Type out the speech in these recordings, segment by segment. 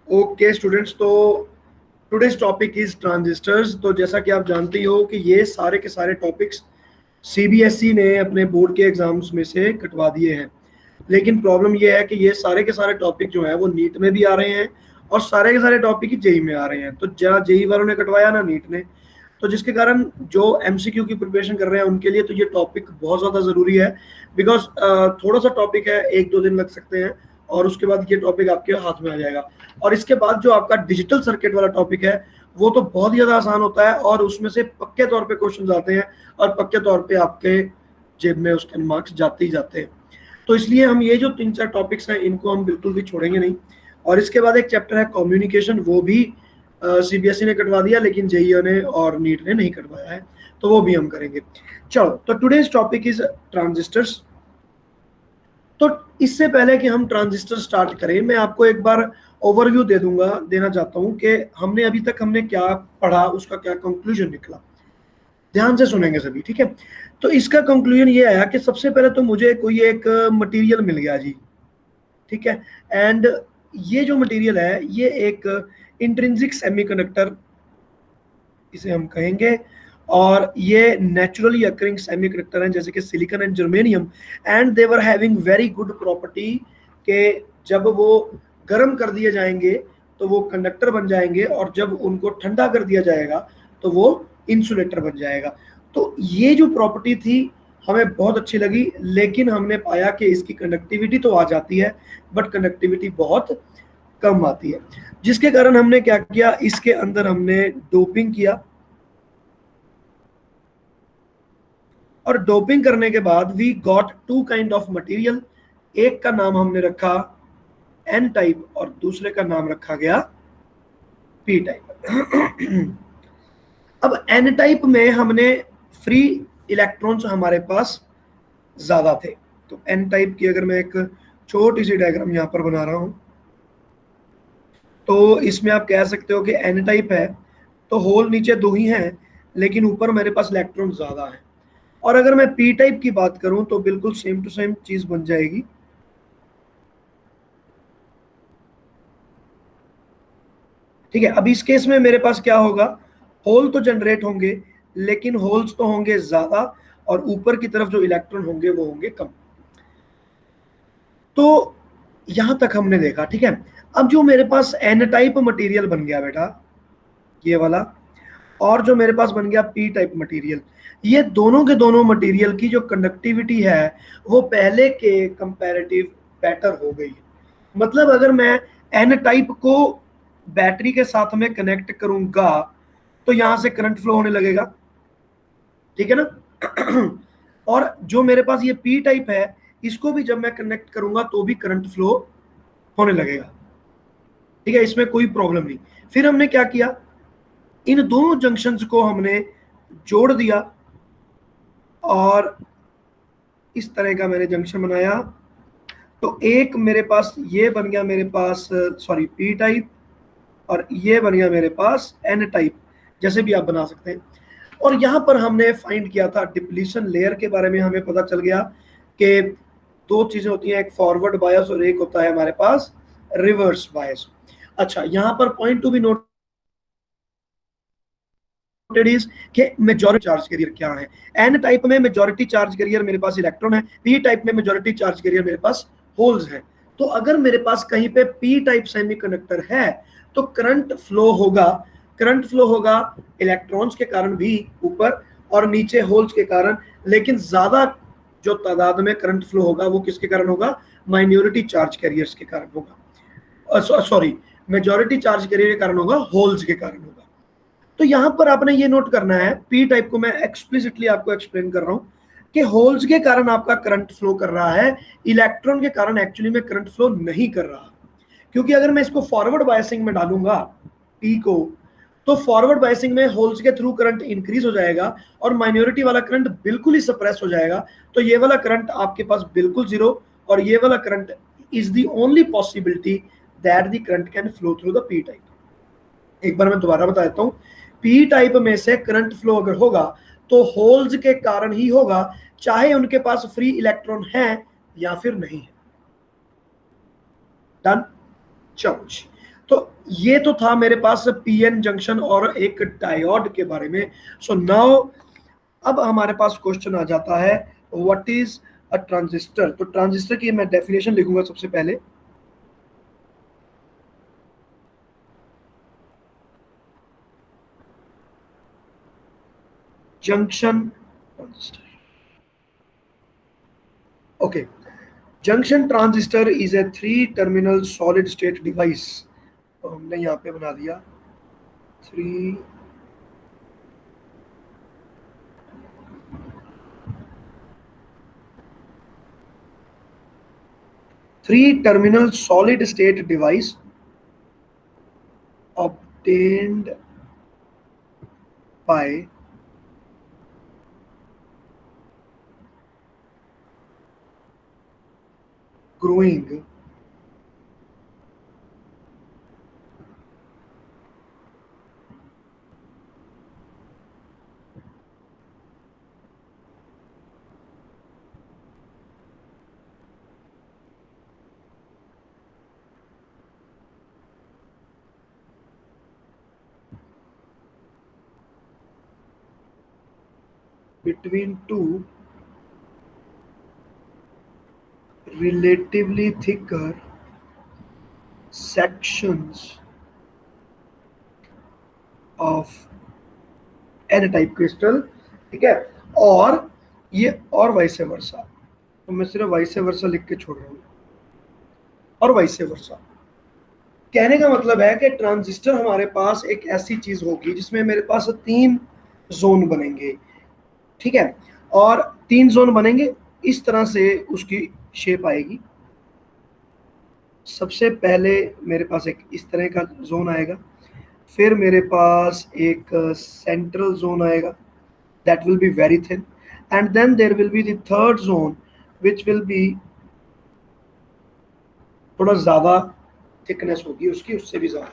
Okay students, तो today's topic is transistors. तो जैसा कि आप जानते ही हो कि ये सारे के सारे टॉपिक्स सीबीएसई ने अपने बोर्ड के एग्जाम्स में से कटवा दिए हैं। लेकिन प्रॉब्लम ये है कि ये सारे के सारे टॉपिक जो है वो नीट में भी आ रहे हैं और सारे के सारे टॉपिक ही जेई में आ रहे हैं। तो जहाँ जेई वालों ने कटवाया ना नीट ने, तो जिसके कारण जो एमसीक्यू की प्रिपरेशन कर रहे हैं उनके लिए तो ये टॉपिक बहुत ज़्यादा ज़रूरी है। बिकॉज थोड़ा सा टॉपिक है, एक दो दिन लग सकते हैं और उसके बाद ये टॉपिक आपके हाथ में आ जाएगा। और इसके बाद जो आपका डिजिटल सर्किट वाला टॉपिक है वो तो बहुत ही ज़्यादा आसान होता है और उसमें से पक्के तौर पे क्वेश्चन आते हैं और पक्के तौर पे आपके जेब में उसके मार्क्स जाते ही जाते हैं। तो इसलिए हम ये जो 3-4 टॉपिक्स हैं इनको हम बिल्कुल भी छोड़ेंगे नहीं। और इसके बाद एक चैप्टर है कम्युनिकेशन, वो भी सीबीएसई ने कटवा दिया लेकिन जेईई ने और नीट ने नहीं कटवाया है, तो वो भी हम करेंगे। चलो, तो टुडेज टॉपिक इज ट्रांजिस्टर्स। तो इससे पहले कि हम ट्रांजिस्टर स्टार्ट करें, मैं आपको एक बार ओवरव्यू देना चाहता हूं कि हमने अभी तक क्या पढ़ा, उसका क्या कंक्लूजन निकला। ध्यान से सुनेंगे सभी, ठीक है। तो इसका कंक्लूजन ये आया कि सबसे पहले तो मुझे कोई एक मटेरियल मिल गया जी, ठीक है। एंड ये जो मटेरियल है ये एक इंट्रिंसिक सेमीकंडक्टर इसे हम कहेंगे, और ये नेचुरली अकरिंग सेमीकंडक्टर हैं जैसे कि silicon and germanium. And they were having very good property के जब वो गर्म कर दिए जाएंगे तो वो कंडक्टर बन जाएंगे और जब उनको ठंडा कर दिया जाएगा तो वो इंसुलेटर बन जाएगा। तो ये जो प्रॉपर्टी थी हमें बहुत अच्छी लगी, लेकिन हमने पाया कि इसकी कंडक्टिविटी तो आ जाती है बट कंडक्टिविटी बहुत कम आती है, जिसके कारण हमने क्या किया, इसके अंदर हमने डोपिंग किया। और डोपिंग करने के बाद we got two kind of material. एक का नाम हमने रखा एन टाइप और दूसरे का नाम रखा गया पी टाइप। अब एन टाइप में हमने फ्री इलेक्ट्रॉन्स हमारे पास ज्यादा थे। तो एन टाइप की अगर मैं एक छोटी सी डायग्राम यहां पर बना रहा हूं, तो इसमें आप कह सकते हो कि एन टाइप है तो होल नीचे दो ही हैं लेकिन ऊपर मेरे पास इलेक्ट्रॉन ज्यादा है। और अगर मैं पी टाइप की बात करूं तो बिल्कुल सेम टू सेम चीज बन जाएगी। ठीक है, अब इस केस में मेरे पास क्या होगा, होल तो जनरेट होंगे लेकिन होल्स तो होंगे ज्यादा और ऊपर की तरफ जो इलेक्ट्रॉन होंगे वो होंगे कम। तो यहां तक हमने देखा, ठीक है। अब जो मेरे पास एन टाइप मटेरियल बन गया बेटा, ये वाला, और जो मेरे पास बन गया पी टाइप मटेरियल, ये दोनों के दोनों मटेरियल की जो कंडक्टिविटी है वो पहले के कंपैरेटिव बेटर हो गई। मतलब अगर मैं एन टाइप को बैटरी के साथ में कनेक्ट करूंगा तो यहां से करंट फ्लो होने लगेगा, ठीक है ना। और जो मेरे पास ये पी टाइप है इसको भी जब मैं कनेक्ट करूंगा तो भी करंट फ्लो होने लगेगा, ठीक है, इसमें कोई प्रॉब्लम नहीं। फिर हमने क्या किया, इन दोनों जंक्शंस को हमने जोड़ दिया और इस तरह का मैंने जंक्शन बनाया। तो एक मेरे पास ये बन गया, मेरे पास सॉरी पी टाइप, और ये बन गया मेरे पास एन टाइप, जैसे भी आप बना सकते हैं। और यहां पर हमने फाइंड किया था डिप्लीशन लेयर के बारे में, हमें पता चल गया कि दो चीजें होती हैं, एक फॉरवर्ड बायस और एक होता है हमारे पास रिवर्स बायस। अच्छा, यहां पर पॉइंट टू बी नोट कि मेजॉरिटी चार्ज कैरियर क्या है। एन टाइप में मेजॉरिटी चार्ज कैरियर मेरे पास इलेक्ट्रॉन है, पी टाइप में मेजॉरिटी चार्ज कैरियर मेरे पास होल्स है। तो अगर मेरे पास कहीं पे पी टाइप सेमीकंडक्टर है तो करंट फ्लो होगा, करंट फ्लो होगा इलेक्ट्रॉन्स के कारण भी ऊपर और नीचे होल्स के कारण, लेकिन ज्यादा जो तादाद में करंट फ्लो होगा वो किसके कारण होगा, माइनॉरिटी चार्ज कैरियर्स के कारण होगा, सॉरी मेजॉरिटी चार्ज कैरियर के कारण होगा, होल्स के कारण होगा। तो यहां पर आपने ये नोट करना है, पी टाइप को मैं एक्सप्लिसिटली आपको एक्सप्लेन कर रहा हूं कि होल्स के कारण आपका करंट फ्लो कर रहा है, इलेक्ट्रॉन के कारण एक्चुअली में करंट फ्लो नहीं कर रहा। क्योंकि अगर मैं इसको फॉरवर्ड बायसिंग में डालूंगा पी को, तो फॉरवर्ड बायसिंग में होल्स के थ्रू करंट इंक्रीज हो जाएगा और माइनॉरिटी वाला करंट बिल्कुल ही सप्रेस हो जाएगा। तो ये वाला करंट आपके पास बिल्कुल जीरो, और ये वाला current is the only possibility that the current can flow through the P type. एक बार मैं दोबारा बता देता हूं, पी टाइप में से करंट फ्लो अगर होगा तो होल्स के कारण ही होगा, चाहे उनके पास फ्री इलेक्ट्रॉन है या फिर नहीं है। डन, चलो। तो ये तो था मेरे पास पीएन जंक्शन और एक डायोड के बारे में। सो नाउ अब हमारे पास क्वेश्चन आ जाता है व्हाट इज अ ट्रांजिस्टर। तो ट्रांजिस्टर की मैं डेफिनेशन लिखूंगा सबसे पहले। Junction transistor, okay. Junction transistor is a 3 terminal solid state device. तो हमने यहाँ पे बना दिया 3 terminal solid state device obtained by growing between two relatively thicker sections of n type crystal, ठीक है। और ये और वाइस वर्सा, तो मैं सिर्फ वाइस वर्सा लिख के छोड़ रहा हूँ, और वाइस वर्सा। कहने का मतलब है कि ट्रांजिस्टर हमारे पास एक ऐसी चीज होगी जिसमें मेरे पास 3 जोन बनेंगे, ठीक है। और 3 जोन बनेंगे, इस तरह से उसकी शेप आएगी। सबसे पहले मेरे पास एक इस तरह का जोन आएगा, फिर मेरे पास एक सेंट्रल जोन आएगा that will be very thin, and then there will be the third zone which will be थोड़ा ज़्यादा थिकनेस होगी उसकी, उससे भी ज़्यादा।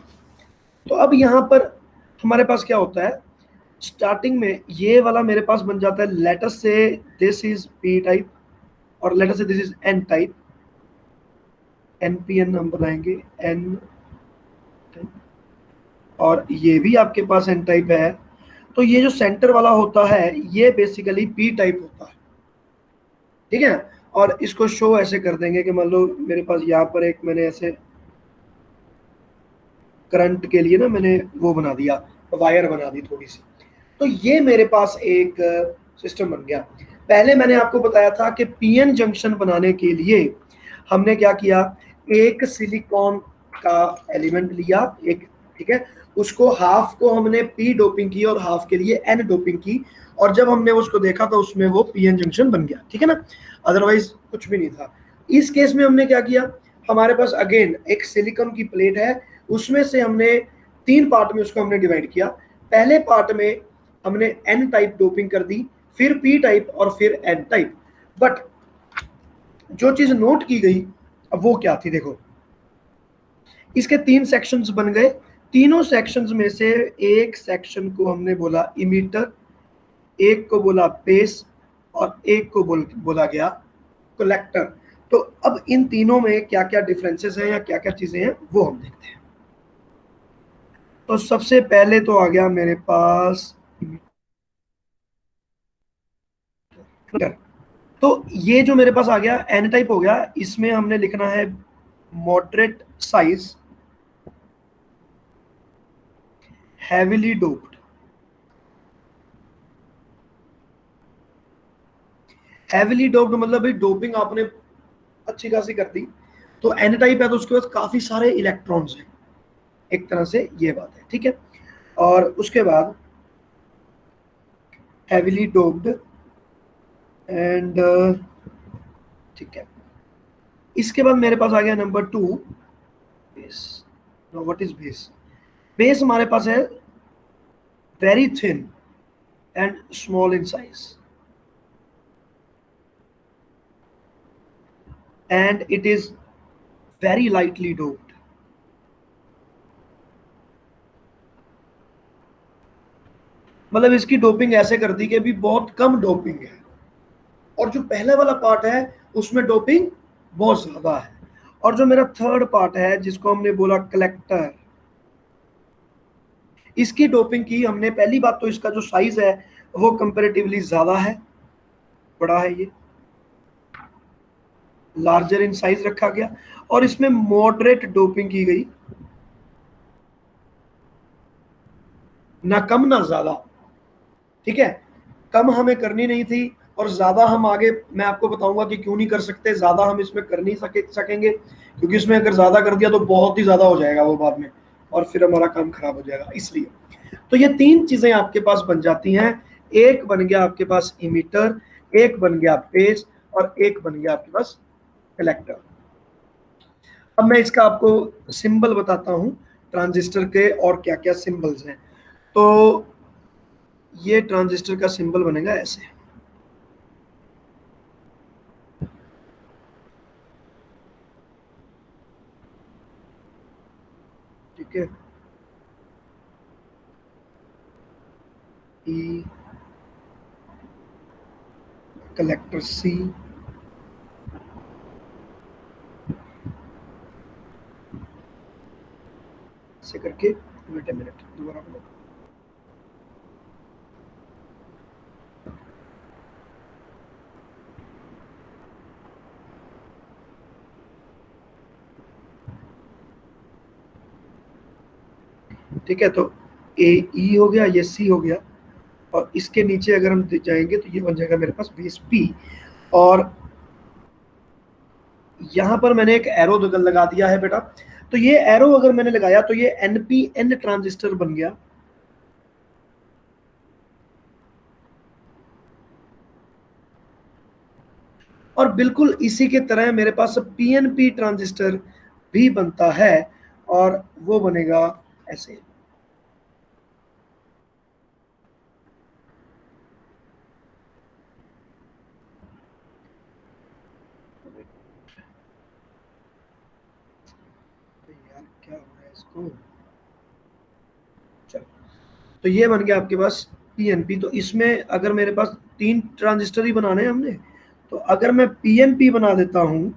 तो अब यहाँ पर हमारे पास क्या होता है, स्टार्टिंग में ये वाला मेरे पास बन जाता है, let's say this is P type और let's say this is N type, NPN हम बनाएंगे एन, और ये भी आपके पास एन टाइप है। तो ये जो सेंटर वाला होता है ये बेसिकली पी टाइप होता है, ठीक है। और इसको शो ऐसे कर देंगे कि मान लो मेरे पास यहाँ पर एक मैंने ऐसे करंट के लिए ना मैंने वो बना दिया, वायर बना दी थोड़ी सी। तो ये मेरे पास एक सिस्टम बन गया। पहले मैंने आपको बताया था कि पीएन जंक्शन बनाने के लिए हमने क्या किया, एक सिलिकॉन का एलिमेंट लिया एक, ठीक है। उसको हाफ को हमने पी डोपिंग की और हाफ के लिए एन डोपिंग की, और जब हमने उसको देखा तो उसमें वो पीएन जंक्शन बन गया, ठीक है ना। अदरवाइज कुछ भी नहीं था। इस केस में हमने क्या किया, हमारे पास अगेन एक सिलिकॉन की प्लेट है, उसमें से हमने 3 पार्ट में उसको हमने डिवाइड किया। पहले पार्ट में हमने एन टाइप डोपिंग कर दी, फिर पी टाइप और फिर एन टाइप। बट जो चीज नोट की गई अब वो क्या थी, देखो इसके 3 सेक्शंस बन गए। तीनों सेक्शंस में से एक सेक्शन को हमने बोला इमीटर, एक को बोला बेस, और एक को बोला गया कलेक्टर। तो अब इन तीनों में क्या क्या डिफरेंसेस हैं या क्या क्या चीजें हैं वो हम देखते हैं। तो सबसे पहले तो आ गया मेरे पास, तो ये जो मेरे पास आ गया एन टाइप हो गया, इसमें हमने लिखना है moderate size heavily doped. Heavily doped मतलब भाई डोपिंग आपने अच्छी खासी कर दी। तो एन टाइप है तो उसके पास काफी सारे इलेक्ट्रॉन्स हैं, एक तरह से ये बात है, ठीक है। और उसके बाद हैवीली डोप्ड एंड, ठीक है। इसके बाद मेरे पास आ गया number 2 base. What is base? Base हमारे पास है very thin and small in size, and it is very lightly doped। मतलब इसकी डोपिंग ऐसे कर दी कि भी बहुत कम डोपिंग है, और जो पहले वाला पार्ट है उसमें डोपिंग बहुत ज्यादा है। और जो मेरा थर्ड पार्ट है जिसको हमने बोला कलेक्टर, इसकी डोपिंग की हमने, पहली बात तो इसका जो साइज है वो कंपैरेटिवली ज्यादा है, बड़ा है, ये लार्जर इन साइज रखा गया, और इसमें मॉडरेट डोपिंग की गई, ना कम ना ज्यादा, ठीक है। कम हमें करनी नहीं थी और ज्यादा हम आगे मैं आपको बताऊंगा कि क्यों नहीं कर सकते, ज्यादा हम इसमें कर नहीं सकेंगे, क्योंकि इसमें अगर ज्यादा कर दिया तो बहुत ही ज्यादा हो जाएगा वो बाद में, और फिर हमारा काम खराब हो जाएगा। इसलिए तो ये तीन चीजें आपके पास बन जाती हैं, एक बन गया आपके पास इमीटर, एक बन गया पेस, और एक बन गया आपके पास कलेक्टर। अब मैं इसका आपको सिंबल बताता हूं ट्रांजिस्टर के, और क्या क्या सिंबल्स हैं। तो ये ट्रांजिस्टर का सिंबल बनेगा ऐसे, ठीक है, ई, कलेक्टर सी, से करके, मिनट दोबारा बोलो, ठीक है। तो ए ई हो गया, ये सी हो गया, और इसके नीचे अगर हम जाएंगे तो ये बन जाएगा मेरे पास बेस पी, और यहां पर मैंने एक एरो लगा दिया है बेटा। तो ये एरो अगर मैंने लगाया तो ये एनपीएन ट्रांजिस्टर बन गया, और बिल्कुल इसी के तरह मेरे पास पीएनपी ट्रांजिस्टर भी बनता है, और वो बनेगा ऐसे। यार क्या हो रहा है इसको, चलो। तो ये बन गया आपके पास पीएनपी। तो इसमें अगर मेरे पास तीन ट्रांजिस्टर ही बनाने हैं हमने, तो अगर मैं पीएनपी बना देता हूं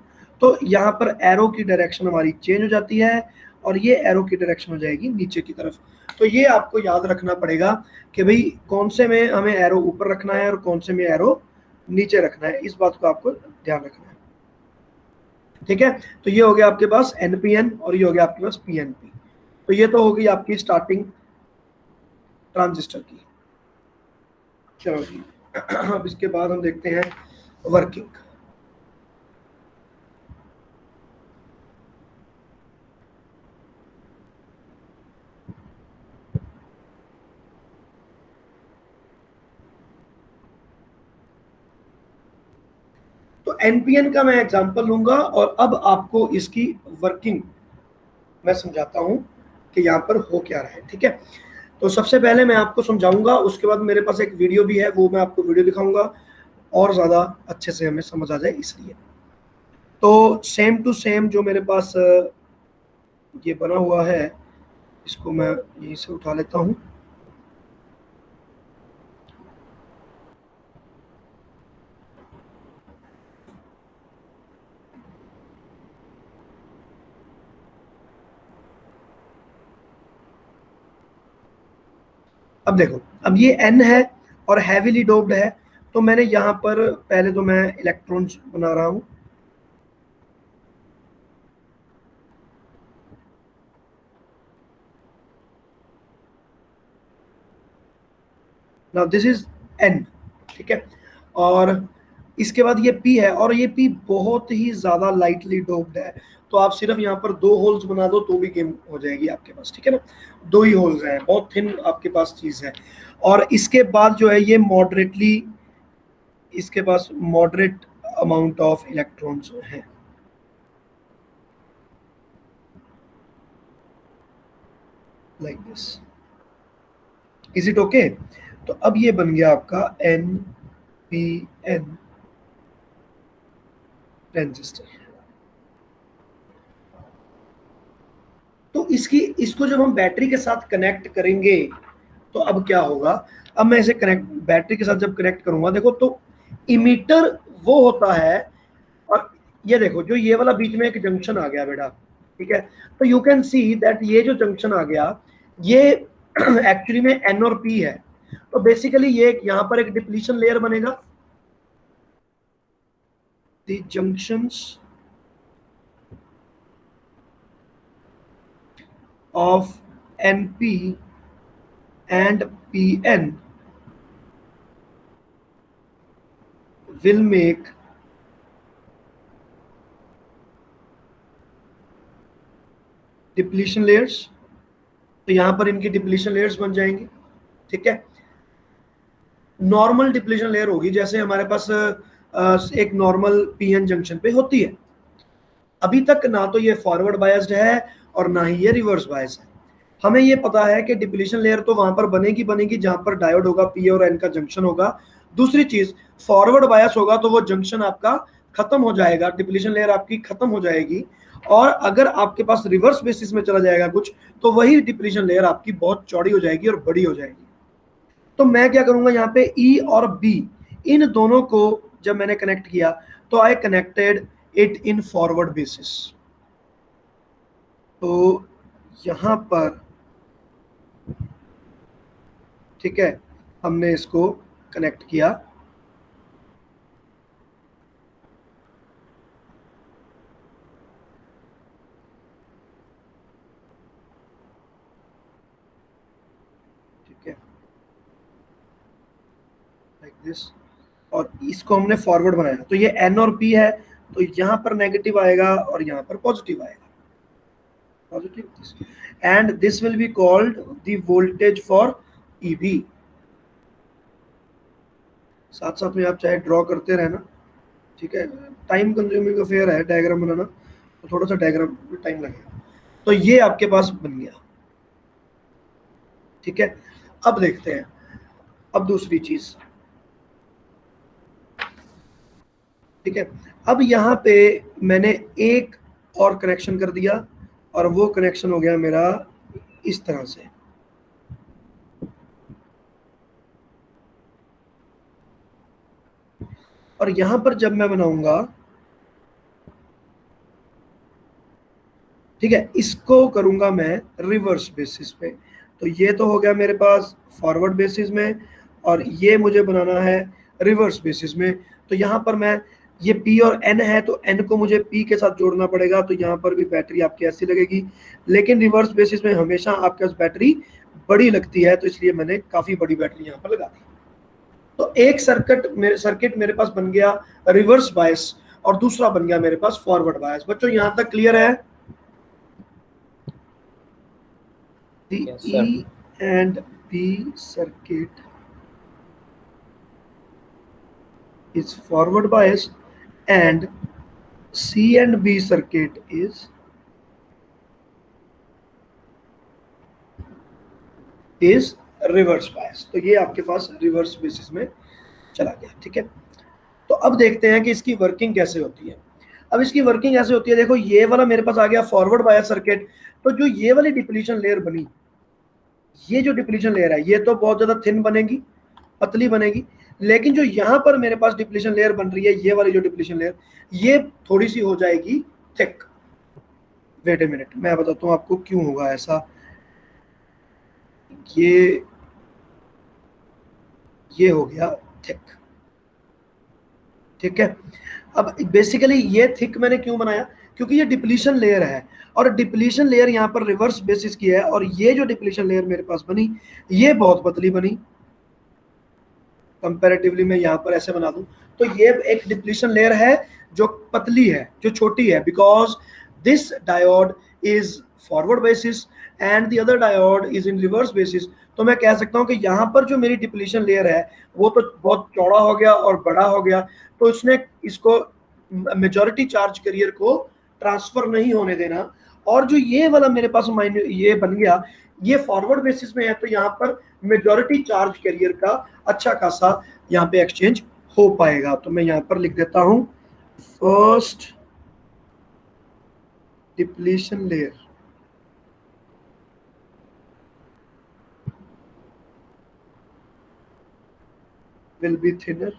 तो यहाँ पर एरो की डायरेक्शन हमारी चेंज हो जाती है, और ये एरो की डायरेक्शन हो जाएगी नीचे की तरफ। तो ये आपको याद रखना पड़ेगा कि भाई कौन से में हमें एरो ऊपर रखना है और कौन से में एरो नीचे रखना है, इस बात को आपको ध्यान रखना है, ठीक है। तो ये हो गया आपके पास एनपीएन, और ये हो गया आपके पास पीएनपी। तो ये तो हो गई आपकी स्टार्टिंग ट्रांजिस्टर की। चलो जी, अब इसके बाद हम देखते हैं वर्किंग। तो एनपीएन का मैं एग्जांपल लूंगा, और अब आपको इसकी वर्किंग मैं समझाता हूं कि यहाँ पर हो क्या रहा है, ठीक है। तो सबसे पहले मैं आपको समझाऊंगा, उसके बाद मेरे पास एक वीडियो भी है, वो मैं आपको वीडियो दिखाऊंगा और ज्यादा अच्छे से हमें समझ आ जाए इसलिए। तो सेम टू सेम जो मेरे पास ये बना हुआ है, इसको मैं यहीं से उठा लेता हूं। अब देखो, अब ये एन है और हैवीली डोप्ड है, तो मैंने यहाँ पर पहले तो मैं इलेक्ट्रॉन्स बना रहा हूँ। नाउ दिस इज एन, ठीक है। और इसके बाद ये पी है, और ये पी बहुत ही ज्यादा लाइटली डोप्ड है, तो आप सिर्फ यहाँ पर दो होल्स बना दो तो भी गेम हो जाएगी आपके पास, ठीक है ना। दो ही होल्स हैं, बहुत थिन आपके पास चीज है। और इसके बाद जो है ये मॉडरेटली, इसके पास मॉडरेट अमाउंट ऑफ इलेक्ट्रॉन्स हैं, like this. Is it okay? तो अब ये बन गया आपका एन पी एन ट्रांजिस्टर। तो इसको जब हम बैटरी के साथ कनेक्ट करेंगे तो अब क्या होगा, अब मैं इसे कनेक्ट बैटरी के साथ जब कनेक्ट करूंगा, देखो तो इमीटर वो होता है, और ये देखो जो ये वाला बीच में एक जंक्शन आ गया बेटा, ठीक है। तो यू कैन सी दैट ये जो जंक्शन आ गया, ये एक्चुअली में एन और पी है। तो बेसिकली ये यहां पर एक डिप्लीशन लेयर बनेगा, the junctions of NP and PN will make depletion layers. तो यहां पर इनकी डिप्लीशन लेयर्स बन जाएंगी। ठीक है, नॉर्मल डिप्लीशन लेयर होगी जैसे हमारे पास एक नॉर्मल पीएन जंक्शन पे होती है। अभी तक ना तो ये फॉरवर्ड बायस्ड है और ना ही ये रिवर्स बायस है। हमें ये पता है कि डिप्लीशन लेयर तो वहां पर बनेगी बनेगी जहां पर डायोड होगा, पी और एन का जंक्शन होगा। दूसरी चीज, फॉरवर्ड बायस होगा तो वो जंक्शन आपका खत्म हो जाएगा, डिप्लीशन लेयर आपकी खत्म हो जाएगी। और अगर आपके पास रिवर्स बेसिस में चला जाएगा कुछ, तो वही डिप्लीशन लेयर आपकी बहुत चौड़ी हो जाएगी और बड़ी हो जाएगी। तो मैं क्या करूंगा, यहाँ पे ई और बी इन दोनों को जब मैंने कनेक्ट किया तो I connected it in forward basis. तो यहां पर ठीक है, हमने इसको कनेक्ट किया। ठीक है, लाइक दिस। और इसको हमने फॉरवर्ड बनाया, तो ये एन और पी है, तो यहां पर नेगेटिव आएगा और यहां पर पॉजिटिव आएगा, positive. And this will be called the voltage for EB. साथ साथ में आप चाहे ड्रॉ करते रहना। ठीक है, टाइम कंज्यूमिंग अफेयर है डायग्राम बनाना, तो थोड़ा सा डायग्राम में टाइम लगेगा। तो ये आपके पास बन गया। ठीक है, अब देखते हैं अब दूसरी चीज। ठीक है, अब यहाँ पे मैंने एक और कनेक्शन कर दिया और वो कनेक्शन हो गया मेरा इस तरह से। और यहां पर जब मैं बनाऊंगा, ठीक है, इसको करूंगा मैं रिवर्स बेसिस पे। तो ये तो हो गया मेरे पास फॉरवर्ड बेसिस में, और ये मुझे बनाना है रिवर्स बेसिस में। तो यहाँ पर मैं, ये P और N है तो N को मुझे P के साथ जोड़ना पड़ेगा, तो यहाँ पर भी बैटरी आपकी ऐसी लगेगी। लेकिन रिवर्स बेसिस में हमेशा आपके पास बैटरी बड़ी लगती है, तो इसलिए मैंने काफी बड़ी बैटरी यहाँ पर लगा दी। तो एक सर्किट मेरे पास बन गया रिवर्स बायस, और दूसरा बन गया मेरे पास फॉरवर्ड बायस। बच्चों यहाँ तक क्लियर है? The Yes, sir. E and B circuit is forward biased and C and B circuit is reverse bias. तो ये आपके पास रिवर्स बेसिस में चला गया। ठीक है, तो अब देखते हैं कि इसकी वर्किंग कैसे होती है। अब इसकी वर्किंग ऐसे होती है, देखो ये वाला मेरे पास आ गया फॉरवर्ड बायस सर्किट। तो जो ये वाली डिप्लीशन लेयर बनी, ये जो डिप्लीशन लेयर है ये तो बहुत ज्यादा थिन बनेगी, पतली बनेगी। लेकिन जो यहाँ पर मेरे पास डिप्लीशन लेयर बन रही है, ये वाली जो डिप्लीशन लेयर, ये थोड़ी सी हो जाएगी थिक। वेट ए मिनट, मैं बताता हूँ आपको क्यों होगा ऐसा। ये हो गया थिक। ठीक है, अब बेसिकली ये थिक मैंने क्यों बनाया, क्योंकि ये डिप्लीशन लेयर है, और डिप्लीशन लेयर यहाँ पर रिवर्स बेसिस की है। और ये जो डिप्लीशन लेयर मेरे पास बनी, ये बहुत पतली बनी। कंपैरेटिवली मैं यहाँ पर ऐसे बना दूं, तो ये एक डिप्लीशन लेयर है जो पतली है, जो छोटी है, because this diode is forward basis and the other diode is in reverse basis. तो मैं कह सकता हूँ कि यहाँ पर जो मेरी डिप्लीशन लेयर है वो तो बहुत चौड़ा हो गया और बड़ा हो गया, तो इसने इसको मेजॉरिटी चार्ज कैरियर को ट्रांसफर नहीं होने देना। और जो ये वाला मेरे पास ये बन गया, ये फॉरवर्ड बेसिस में है, तो यहाँ पर मेजॉरिटी चार्ज कैरियर का अच्छा खासा यहाँ पे एक्सचेंज हो पाएगा। तो मैं यहाँ पर लिख देता हूं first depletion layer will be thinner.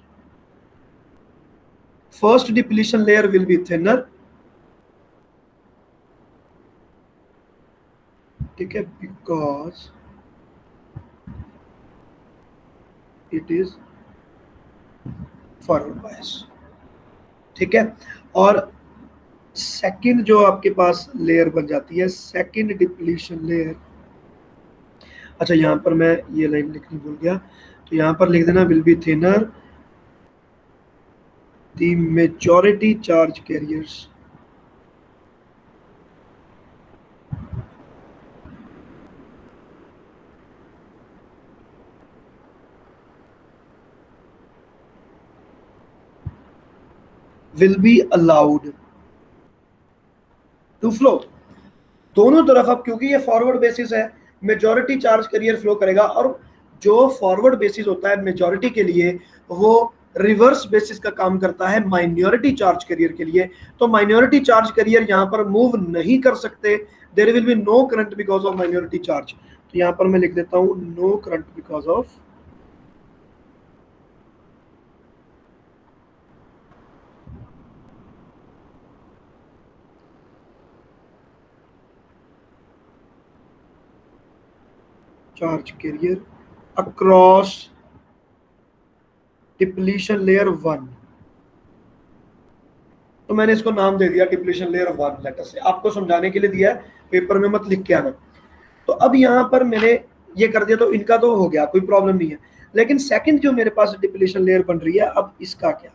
First depletion layer will be thinner. ठीक है, because it is forward bias. ठीक है, और सेकंड जो आपके पास लेयर बन जाती है, सेकंड डिप्लीशन लेयर। अच्छा, यहाँ पर मैं ये लाइन लिखनी भूल गया, तो यहाँ पर लिख देना will be thinner the majority charge carriers. Will be allowed to flow दोनों तरफ। अब क्योंकि ये फॉरवर्ड बेसिस है, मेजॉरिटी चार्ज कैरियर फ्लो करेगा, और जो फॉरवर्ड बेसिस होता है मेजॉरिटी के लिए, वो रिवर्स बेसिस का काम करता है माइनॉरिटी चार्ज कैरियर के लिए। तो माइनॉरिटी चार्ज कैरियर यहाँ पर मूव नहीं कर सकते, there will be no current because of minority charge. तो यहाँ पर मैं लिख देता हूँ no current because of charge carrier across depletion layer 1। तो मैंने इसको नाम दे दिया डिप्लीशन लेयर 1 लेटर से, आपको समझाने के लिए दिया है, पेपर में मत लिख के आना। तो अब यहाँ पर मैंने ये कर दिया, तो इनका तो हो गया, कोई प्रॉब्लम नहीं है। लेकिन सेकंड जो मेरे पास डिप्लीशन लेयर बन रही है, अब इसका क्या?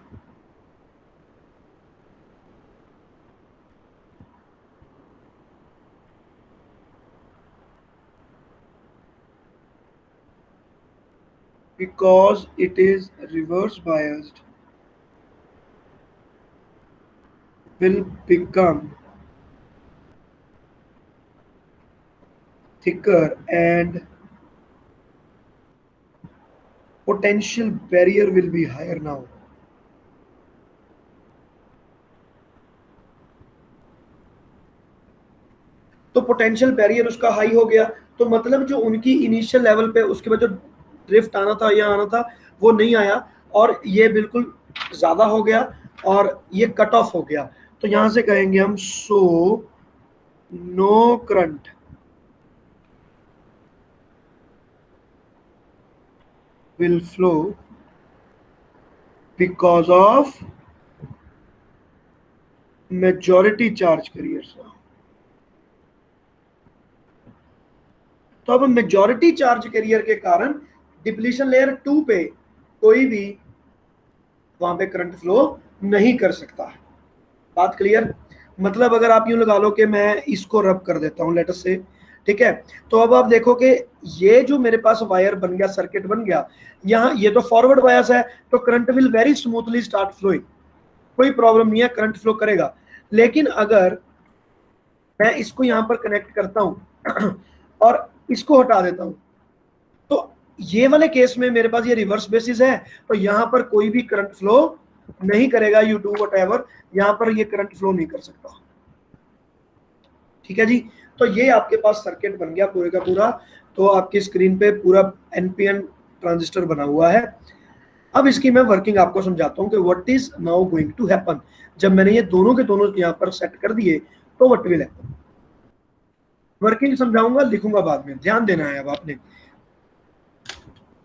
because it is reverse biased will become thicker and potential barrier will be higher now। तो पोटेंशियल बैरियर उसका हाई हो गया, तो मतलब जो उनकी इनिशियल लेवल पे उसके बाद जो ड्रिफ्ट आना था या आना था वो नहीं आया, और ये बिल्कुल ज्यादा हो गया और ये कट ऑफ हो गया। तो यहां से कहेंगे हम so no current will flow because of majority charge carriers। तो अब मेजॉरिटी चार्ज कैरियर के कारण डिप्लीशन लेयर 2 पे कोई भी वहां पे करंट फ्लो नहीं कर सकता। बात क्लियर? मतलब अगर आप यूं लगा लो कि मैं इसको रब कर देता हूं लेटर से, ठीक है, तो अब आप देखो कि ये जो मेरे पास वायर बन गया, सर्किट बन गया, यहाँ ये तो फॉरवर्ड बायस है, तो current will very smoothly start flowing, कोई प्रॉब्लम नहीं है, करंट फ्लो करेगा। लेकिन अगर मैं इसको यहां पर कनेक्ट करता हूं और इसको हटा देता हूं, तो ये वाले केस में मेरे पास ये रिवर्स बेसिस है, तो यहां पर कोई भी करंट फ्लो नहीं करेगा, यू डू व्हाटएवर, यहां पर ये करंट फ्लो नहीं कर सकता। ठीक है जी, तो ये आपके पास सर्किट बन गया पूरे का पूरा। तो आपकी स्क्रीन पे पूरा एनपीएन ट्रांजिस्टर बना हुआ है। अब इसकी मैं वर्किंग आपको समझाता हूं कि what is now going to happen. जब मैंने ये दोनों के दोनों यहां पर सेट कर दिए, तो व्हाट विल हैपन, वर्किंग समझाऊंगा, लिखूंगा बाद में, ध्यान देना है अब आपने।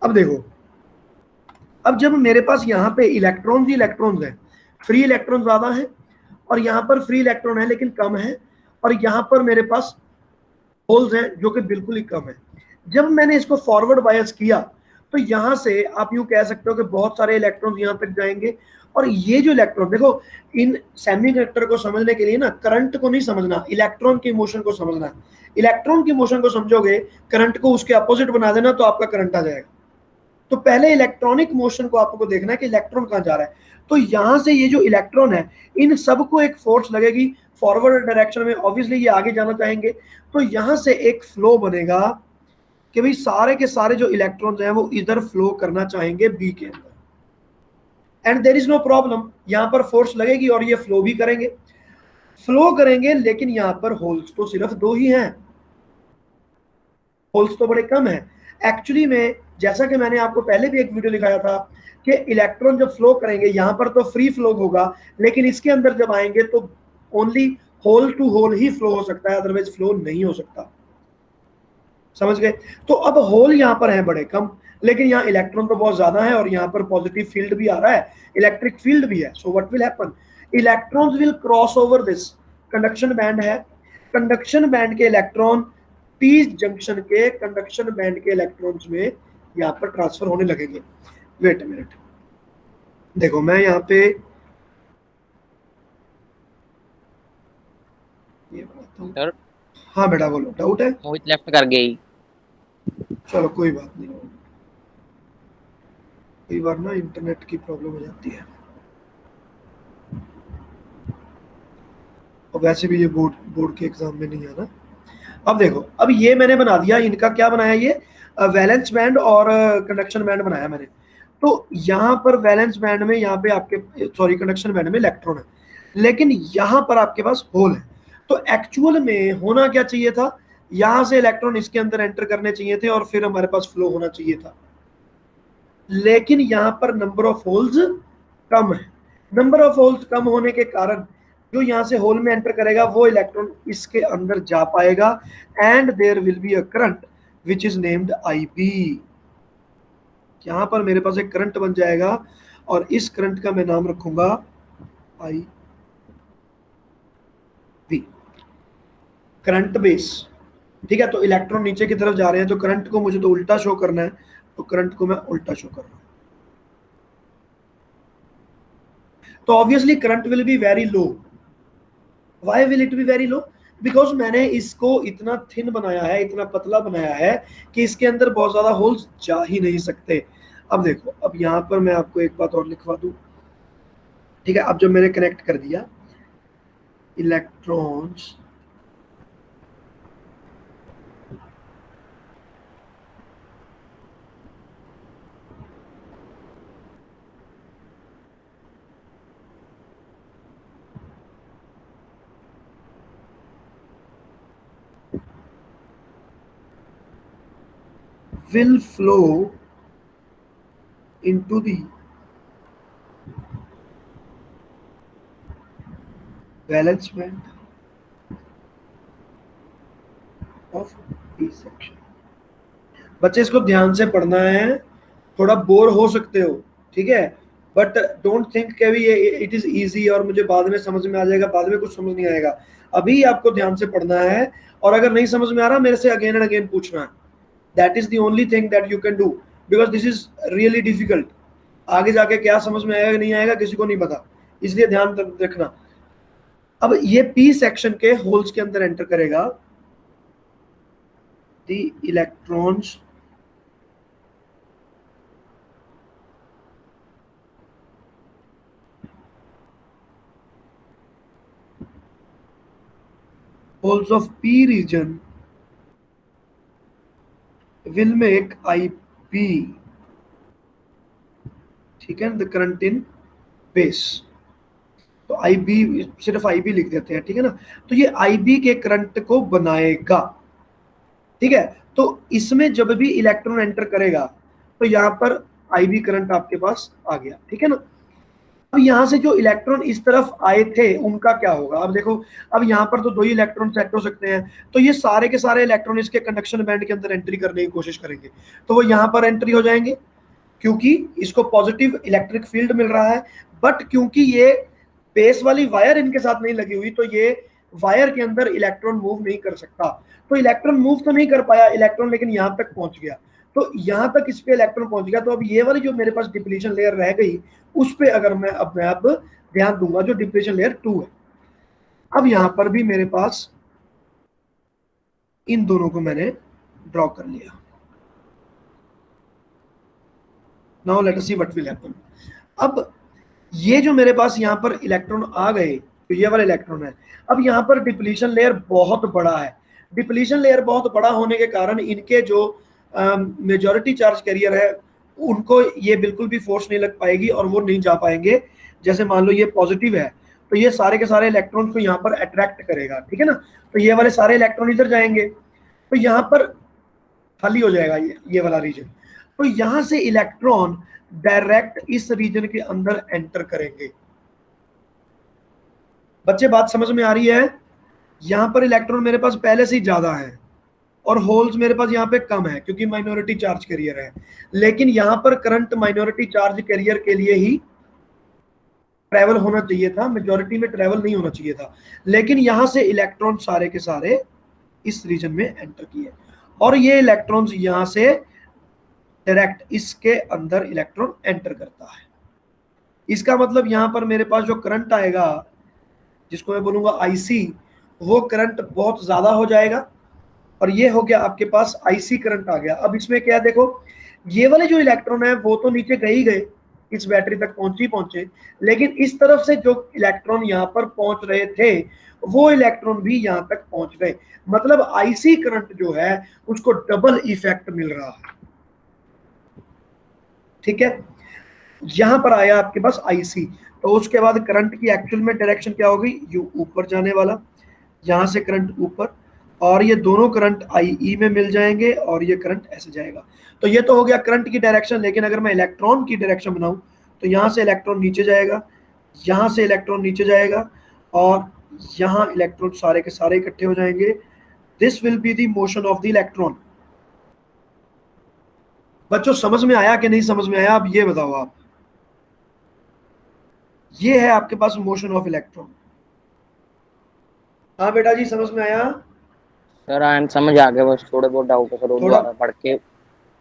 अब देखो, अब जब मेरे पास यहाँ पे इलेक्ट्रॉन ही इलेक्ट्रॉन है, फ्री इलेक्ट्रॉन ज्यादा है, और यहाँ पर फ्री इलेक्ट्रॉन है लेकिन कम है, और यहाँ पर मेरे पास होल्स हैं जो कि बिल्कुल ही कम है। जब मैंने इसको फॉरवर्ड बायस किया, तो यहां से आप यूं कह सकते हो कि बहुत सारे इलेक्ट्रॉन यहां तक जाएंगे, और ये जो इलेक्ट्रॉन, देखो इन सेमीकंडक्टर को समझने के लिए ना करंट को नहीं समझना, इलेक्ट्रॉन की मोशन को समझना है। इलेक्ट्रॉन की मोशन को समझोगे, करंट को उसके अपोजिट बना देना, तो आपका करंट आ जाएगा। तो पहले इलेक्ट्रॉनिक मोशन को आपको देखना है कि इलेक्ट्रॉन कहां जा रहा है। तो यहां से ये जो इलेक्ट्रॉन है, इन सबको एक फोर्स लगेगी फॉरवर्ड डायरेक्शन में, ऑब्वियसली ये आगे जाना चाहेंगे, तो यहां से एक फ्लो बनेगा कि भाई सारे के सारे जो इलेक्ट्रॉन्स हैं वो इधर फ्लो करना चाहेंगे बी के अंदर, and there is no problem, यहां पर फोर्स लगेगी और ये फ्लो भी करेंगे, फ्लो करेंगे। लेकिन यहां पर होल्स तो सिर्फ 2 ही हैं, होल्स तो बड़े कम है एक्चुअली में। जैसा कि मैंने आपको पहले भी एक वीडियो दिखाया था कि इलेक्ट्रॉन जब फ्लो करेंगे, यहां पर तो फ्री फ्लो होगा, लेकिन इसके अंदर जब आएंगे तो ओनली होल टू होल ही फ्लो हो सकता है, अदरवाइज फ्लो नहीं हो सकता। समझ गए? तो अब होल यहां पर है बड़े कम, लेकिन यहाँ इलेक्ट्रॉन तो बहुत ज्यादा है और यहाँ पर पॉजिटिव फील्ड भी आ रहा है, इलेक्ट्रिक फील्ड भी है। So what will happen, electrons will cross over this, conduction band है, कंडक्शन बैंड के इलेक्ट्रॉन पी जंक्शन के कंडक्शन बैंड के इलेक्ट्रॉन्स में यहाँ पर ट्रांसफर होने लगेंगे। वेट मिनट, देखो मैं यहाँ पे ये बताता हूँ। सर हाँ बेटा बोलो, डाउट है? मोहित लेफ्ट कर गई। चलो कोई बात नहीं, कई बार ना इंटरनेट की प्रॉब्लम हो जाती है, और वैसे भी ये बोर्ड बोर्ड के एग्जाम में नहीं आना। अब देखो, अब ये मैंने बना दिया, इनका क्या बनाया, ये वैलेंस बैंड और कंडक्शन बैंड बनाया मैंने। तो यहाँ पर वैलेंस बैंड में यहाँ पे आपके, सॉरी कंडक्शन बैंड में इलेक्ट्रॉन है, लेकिन यहाँ पर आपके पास होल है। तो एक्चुअल में होना क्या चाहिए था, यहाँ से इलेक्ट्रॉन इसके अंदर एंटर करने चाहिए थे और फिर हमारे पास फ्लो होना चाहिए था, लेकिन यहाँ पर नंबर ऑफ होल्स कम है। नंबर ऑफ होल्स कम होने के कारण जो यहाँ से होल में एंटर करेगा वो इलेक्ट्रॉन इसके अंदर जा पाएगा, and there will be a current which is named IB। यहाँ पर मेरे पास एक करंट बन जाएगा और इस करंट का मैं नाम रखूंगा IB, करंट बेस। ठीक है, तो इलेक्ट्रॉन नीचे की तरफ जा रहे हैं, तो करंट को मुझे तो उल्टा शो करना है, तो करंट को मैं उल्टा शो कर रहा हूं। तो obviously current will be very low. Why will it be very low, because मैंने इसको इतना थिन बनाया है, इतना पतला बनाया है कि इसके अंदर बहुत ज्यादा होल्स जा ही नहीं सकते। अब देखो, अब यहाँ पर मैं आपको एक बात और लिखवा दूं, ठीक है। अब जब मैंने कनेक्ट कर दिया electrons will flow into the valence band of p section। बच्चे इसको ध्यान से पढ़ना है, थोड़ा बोर हो सकते हो, ठीक है, बट डोंट थिंक कि भी ये इट इज इजी और मुझे बाद में समझ में आ जाएगा, बाद में कुछ समझ नहीं आएगा। अभी आपको ध्यान से पढ़ना है, और अगर नहीं समझ में आ रहा मेरे से अगेन एंड अगेन पूछना है। That is the only thing that you can do, because this is really difficult. आगे जाके क्या समझ में आएगा नहीं आएगा किसी को नहीं पता, इसलिए ध्यान रखना। अब ये पी सेक्शन के होल्स के अंदर एंटर करेगा, the electrons holes of p region will make IP, ठीक है, द करंट इन बेस। तो IB सिर्फ IB लिख देते हैं, ठीक है ना। तो ये IB के करंट को बनाएगा, ठीक है। तो इसमें जब भी इलेक्ट्रॉन एंटर करेगा तो यहाँ पर IB करंट आपके पास आ गया, ठीक है ना। अब यहाँ से जो इलेक्ट्रॉन इस तरफ आए थे उनका क्या होगा, अब देखो, अब यहाँ पर तो 2 ही इलेक्ट्रॉन सेट हो सकते हैं, तो ये सारे के सारे इलेक्ट्रॉन इसके कंडक्शन बैंड के अंदर एंट्री करने की कोशिश करेंगे, तो वो यहाँ पर एंट्री हो जाएंगे क्योंकि इसको पॉजिटिव इलेक्ट्रिक फील्ड मिल रहा है। बट क्योंकि ये बेस वाली वायर इनके साथ नहीं लगी हुई, तो ये वायर के अंदर इलेक्ट्रॉन मूव नहीं कर सकता। तो इलेक्ट्रॉन मूव तो नहीं कर पाया इलेक्ट्रॉन, लेकिन यहाँ तक पहुंच गया, तो यहाँ तक इस पे इलेक्ट्रॉन पहुंच गया। तो अब ये वाली जो मेरे पास डिप्लीशन लेयर रह गई, उस पे अगर मैं अब ध्यान दूंगा, जो डिप्लीशन लेयर 2 है, अब यहाँ पर भी मेरे पास इन दोनों को मैंने ड्रॉ कर लिया। Now let us see what will happen. अब ये जो मेरे पास यहाँ पर इलेक्ट्रॉन आ गए, तो ये वाला इलेक्ट्रॉन है, अब यहाँ पर डिप्लीशन लेयर बहुत बड़ा है। डिप्लीशन लेयर बहुत बड़ा होने के कारण इनके जो मेजॉरिटी चार्ज कैरियर है उनको ये बिल्कुल भी फोर्स नहीं लग पाएगी और वो नहीं जा पाएंगे। जैसे मान लो ये पॉजिटिव है, तो ये सारे के सारे इलेक्ट्रॉन को यहाँ पर अट्रैक्ट करेगा, ठीक है ना। तो ये वाले सारे इलेक्ट्रॉन इधर जाएंगे, तो यहाँ पर खाली हो जाएगा ये वाला रीजन। तो यहाँ से इलेक्ट्रॉन डायरेक्ट इस रीजन के अंदर एंटर करेंगे। बच्चे बात समझ में आ रही है? यहां पर इलेक्ट्रॉन मेरे पास पहले से ही ज्यादा है और होल्स मेरे पास यहाँ पे कम है क्योंकि माइनॉरिटी चार्ज कैरियर है, लेकिन यहाँ पर करंट माइनॉरिटी चार्ज कैरियर के लिए ही ट्रेवल होना चाहिए था, मेजॉरिटी में ट्रेवल नहीं होना चाहिए था। लेकिन यहाँ से इलेक्ट्रॉन सारे के सारे इस रीजन में एंटर किए और ये इलेक्ट्रॉन्स यहाँ से डायरेक्ट इसके अंदर इलेक्ट्रॉन एंटर करता है। इसका मतलब यहाँ पर मेरे पास जो करंट आएगा, जिसको मैं बोलूंगा आईसी, वो करंट बहुत ज्यादा हो जाएगा और ये हो गया आपके पास आईसी करंट आ गया। अब इसमें क्या देखो, ये वाले जो इलेक्ट्रॉन है वो तो नीचे गए ही गए, इस बैटरी तक पहुंचे, लेकिन इस तरफ से जो इलेक्ट्रॉन यहाँ पर पहुंच रहे थे वो इलेक्ट्रॉन भी यहाँ तक पहुंच गए। मतलब आईसी करंट जो है उसको डबल इफेक्ट मिल रहा है। ठीक है, यहां पर आया आपके पास आईसी, तो उसके बाद करंट की एक्चुअल में डायरेक्शन क्या होगी, यू ऊपर जाने वाला, यहां से करंट ऊपर, और ये दोनों करंट आई में मिल जाएंगे और ये करंट ऐसे जाएगा। तो ये तो हो गया करंट की डायरेक्शन। लेकिन अगर मैं इलेक्ट्रॉन की डायरेक्शन बनाऊं तो यहां से इलेक्ट्रॉन नीचे जाएगा, यहां से इलेक्ट्रॉन नीचे जाएगा और यहां इलेक्ट्रॉन सारे के सारे इकट्ठे हो जाएंगे। This will be the motion of the electron. बच्चों समझ में आया कि नहीं समझ में आया, अब ये बताओ आप। ये है आपके पास मोशन ऑफ इलेक्ट्रॉन। हाँ बेटा जी, समझ में आया? सर आई एम समझ आ गया, बस थोड़े बहुत डाउट है सर, वो थोड़ा, दोबारा पढ़ के।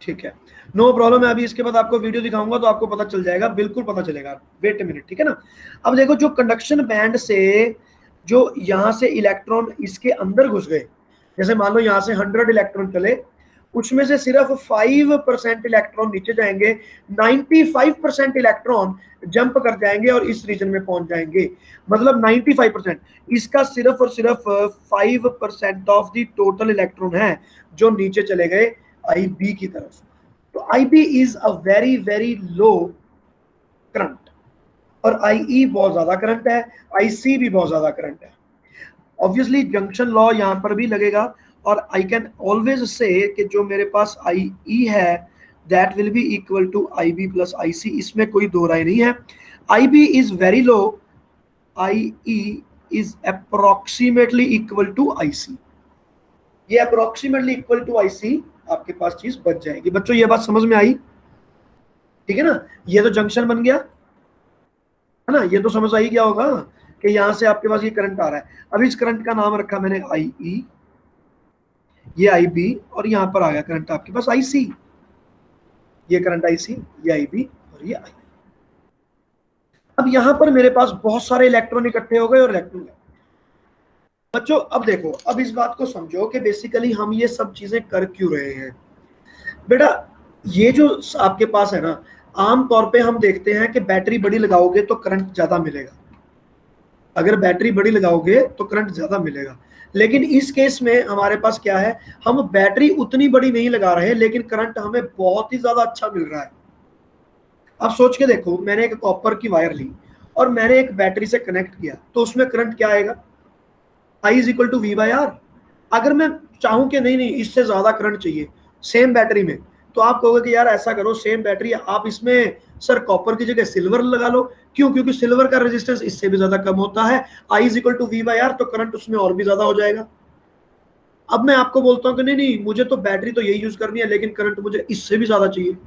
ठीक है, नो प्रॉब्लम। मैं अभी इसके बाद आपको वीडियो दिखाऊंगा तो आपको पता चल जाएगा, बिल्कुल पता चलेगा। वेट ए मिनट, ठीक है ना। अब देखो, जो कंडक्शन बैंड से जो यहाँ से इलेक्ट्रॉन इसके अंदर घुस गए, जैसे मान लो यहाँ से 100 इलेक्ट्रॉन चले, उसमें से सिर्फ 5% इलेक्ट्रॉन नीचे जाएंगे, 95% इलेक्ट्रॉन जंप कर जाएंगे और इस रीजन में पहुंच जाएंगे। मतलब 95%, इसका सिर्फ और सिर्फ 5% ऑफ द टोटल इलेक्ट्रॉन है जो नीचे चले गए आई बी की तरफ। तो I B is a very very low current और आई ई बहुत ज्यादा करंट है, आई सी भी बहुत ज्यादा करंट है। ऑब्वियसली जंक्शन लॉ यहाँ पर भी लगेगा और आई कैन ऑलवेज से कि जो मेरे पास आई ई है that will be equal to I B plus I C, इसमें कोई दो राय नहीं है। I B is very low, I E is approximately equal to I C. ये approximately equal to I C आपके पास चीज बच जाएगी। बच्चों ये बात समझ में आई? ठीक है ना, ये तो जंक्शन बन गया है ना, ये तो समझ आई क्या होगा कि यहां से आपके पास ये करंट आ रहा है। अब इस करंट का नाम रखा मैंने आई ई, ये आई बी, और यहां पर आ गया करंट आपके पास आई सी। ये करंट आई सी, ये आई बी और ये आई। अब यहां पर मेरे पास बहुत सारे इलेक्ट्रॉन इकट्ठे हो गए और इलेक्ट्रॉन। बच्चों अब देखो, अब इस बात को समझो कि बेसिकली हम ये सब चीजें कर क्यों रहे हैं। बेटा ये जो आपके पास है ना, आम तौर पे हम देखते हैं कि बैटरी बड़ी लगाओगे तो करंट ज्यादा मिलेगा, अगर बैटरी बड़ी लगाओगे तो करंट ज्यादा मिलेगा। लेकिन इस केस में हमारे पास क्या है, हम बैटरी उतनी बड़ी नहीं लगा रहे लेकिन करंट हमें बहुत ही ज्यादा अच्छा मिल रहा है। अब सोच के देखो, मैंने एक कॉपर की वायर ली और मैंने एक बैटरी से कनेक्ट किया तो उसमें करंट क्या आएगा, I is equal to V by R. अगर मैं चाहूं कि नहीं नहीं इससे ज्यादा करंट चाहिए सेम बैटरी में, तो आप कहोगे कि यार ऐसा करो, सेम बैटरी आप इसमें सर कॉपर की जगह सिल्वर लगा लो। क्यों? क्योंकि सिल्वर का रेजिस्टेंस इससे भी ज्यादा कम होता है, I is equal to V by R, तो करंट उसमें और भी ज्यादा हो जाएगा। अब मैं आपको बोलता हूं कि नहीं नहीं मुझे तो बैटरी तो यही यूज करनी है लेकिन करंट मुझे इससे भी ज्यादा चाहिए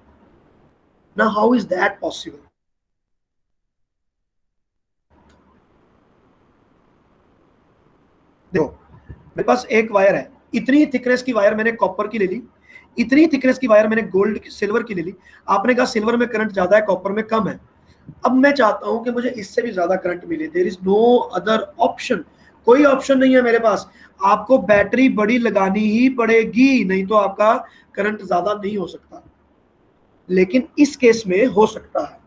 ना, हाउ इज दैट पॉसिबल? देखो मेरे पास एक वायर है, इतनी थिकनेस की वायर मैंने कॉपर की ले ली, इतनी थिकनेस की वायर मैंने गोल्ड सिल्वर की ले ली। आपने कहा सिल्वर में करंट ज्यादा है, कॉपर में कम है। अब मैं चाहता हूं कि मुझे इससे भी ज्यादा करंट मिले, there is no other option, कोई ऑप्शन नहीं है मेरे पास। आपको बैटरी बड़ी लगानी ही पड़ेगी, नहीं तो आपका करंट ज्यादा नहीं हो सकता। लेकिन इस केस में हो सकता है।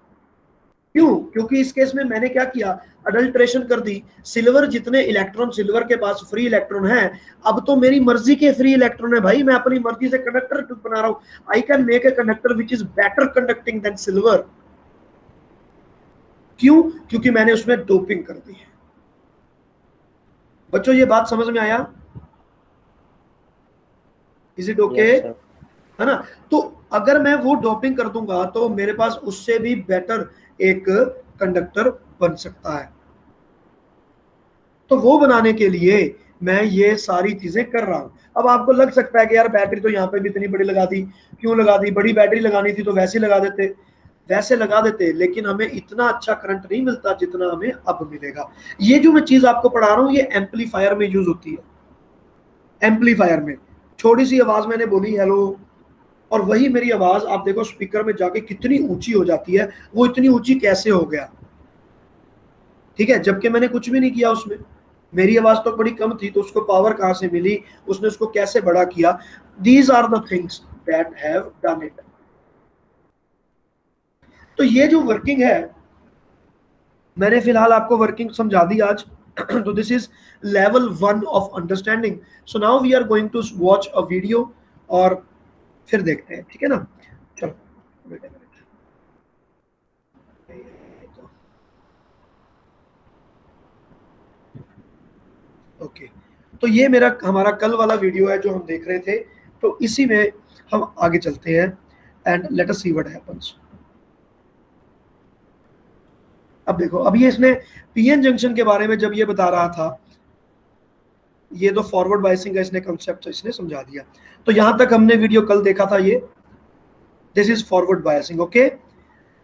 क्यों? क्योंकि इस केस में मैंने क्या किया, अडल्ट्रेशन कर दी। सिल्वर जितने इलेक्ट्रॉन सिल्वर के पास फ्री इलेक्ट्रॉन है, अब तो मेरी मर्जी के फ्री इलेक्ट्रॉन है भाई, मैं अपनी मर्जी से कंडक्टर बना रहा हूं। I can make a conductor which is better conducting than silver. क्यों? क्योंकि मैंने उसमें डोपिंग कर दी है। बच्चों ये बात समझ में आया? Is it okay? है ना। तो अगर मैं वो डोपिंग कर दूंगा तो मेरे पास उससे भी बेटर एक कंडक्टर बन सकता है। तो वो बनाने के लिए मैं ये सारी चीजें कर रहा हूं। अब आपको लग सकता है कि यार बैटरी तो यहाँ पे भी इतनी बड़ी लगा दी, क्यों लगा दी, बड़ी बैटरी लगानी थी तो वैसे लगा देते, वैसे लगा देते, लेकिन हमें इतना अच्छा करंट नहीं मिलता जितना हमें अब मिलेगा। ये जो मैं चीज आपको पढ़ा रहा हूँ ये एम्पलीफायर में यूज होती है। एम्पलीफायर में छोटी सी आवाज मैंने बोली हेलो, और वही मेरी आवाज आप देखो स्पीकर में जाके कितनी ऊंची हो जाती है। वो इतनी ऊंची कैसे हो गया, ठीक है, जबकि मैंने कुछ भी नहीं किया उसमें, मेरी आवाज तो बड़ी कम थी, तो उसको पावर कहां से मिली, उसने उसको कैसे बड़ा किया। These are the things that have done it. तो ये जो वर्किंग है, मैंने फिलहाल आपको वर्किंग समझा दी आज। तो this is level 1 of understanding. So now we are going to watch a video और फिर देखते हैं, ठीक है ना। चलो ओके, तो ये मेरा हमारा कल वाला वीडियो है जो हम देख रहे थे, तो इसी में हम आगे चलते हैं and let us see what happens. अब देखो, अब ये इसने पीएन जंक्शन के बारे में जब ये बता रहा था, ये तो फॉरवर्ड बायसिंग का इसने कंसेप्ट इसने समझा दिया। तो यहां तक हमने वीडियो कल देखा था, ये this is forward biasing. Okay,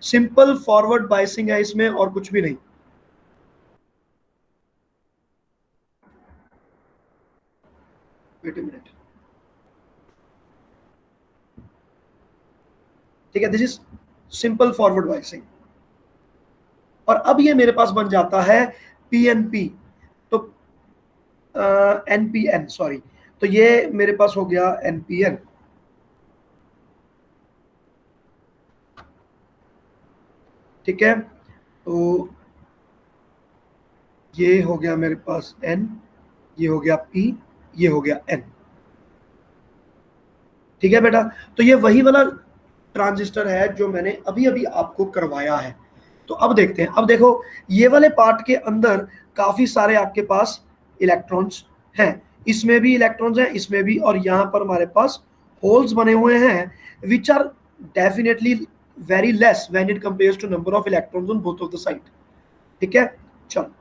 simple forward biasing है इसमें और कुछ भी नहीं। वेट अ मिनट, ठीक है, this is simple forward biasing. और अब ये मेरे पास बन जाता है पीएनपी, तो एनपीएन सॉरी, तो ये मेरे पास हो गया एनपीएन। ठीक है, तो ये हो गया मेरे पास एन, ये हो गया पी, ये हो गया एन। ठीक है बेटा, तो ये वही वाला ट्रांजिस्टर है जो मैंने अभी अभी आपको करवाया है। तो अब देखते हैं, अब देखो ये वाले पार्ट के अंदर काफी सारे आपके पास इलेक्ट्रॉन्स हैं, इसमें भी इलेक्ट्रॉन्स हैं, इसमें भी, और यहां पर हमारे पास होल्स बने हुए हैं which are definitely very less when it compares to number of electrons on both of the side. ठीक है, चलो